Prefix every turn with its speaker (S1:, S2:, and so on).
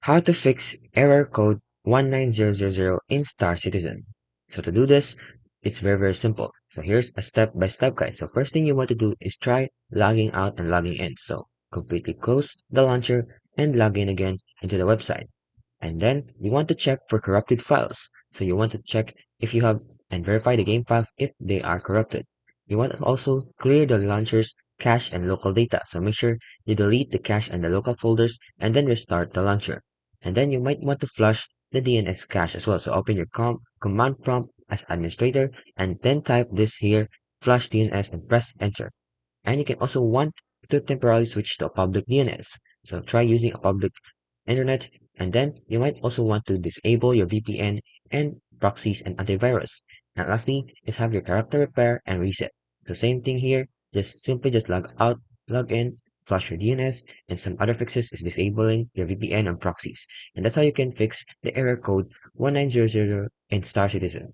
S1: How to fix error code 19000 in Star Citizen. So to do this, it's very simple. So here's a step-by-step guide. So first thing you want to do is try logging out and logging in. So completely close the launcher and log in again into the website. And then you want to check for corrupted files. So you want to check if you have and verify the game files if they are corrupted. You want to also clear the launcher's cache and local data. So make sure you delete the cache and the local folders and then restart the launcher. And then you might want to flush the DNS cache as well. So open your command prompt as administrator and then type this here, flush DNS and press enter. And you can also want to temporarily switch to a public DNS. So try using a public internet, and then you might also want to disable your VPN and proxies and antivirus. And lastly is have your character repair and reset. The same thing here, just log out, log in, flush your DNS, and some other fixes is disabling your VPN and proxies. And that's how you can fix the error code 1900 in Star Citizen.